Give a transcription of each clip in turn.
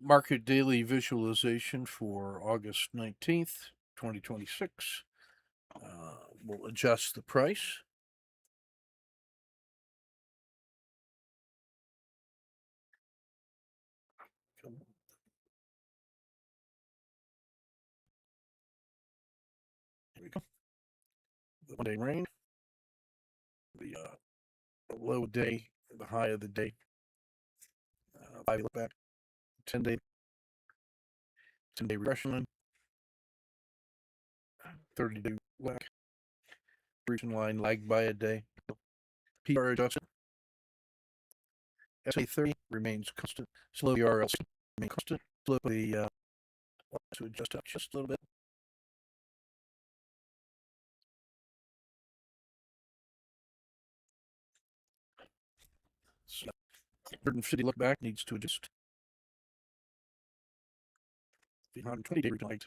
Market daily visualization for August 19th, 2026. We'll adjust the price. Here we go. The 1-day range, the low day, the high of the day. 5 look back, 10-day regression line, 30-day lag, recent line lagged by a day. PR adjusted. SA30 remains constant. Slow RLC remains constant. Slope of the to adjust up just a little bit. So, 150 look back needs to adjust. 120-day recline.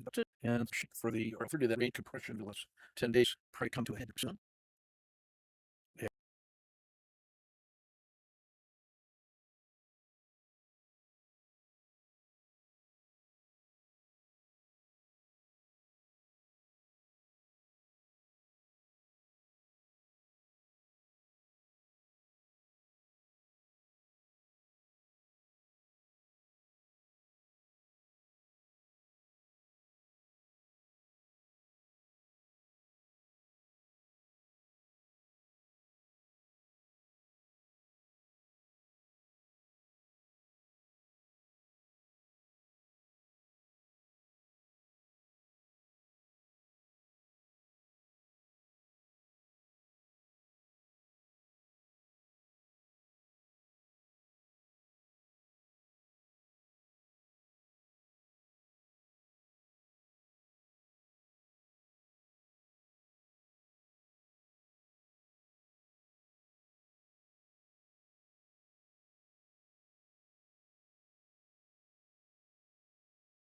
That's it. And for the 30 that rate compression, 10 days probably come to a head soon.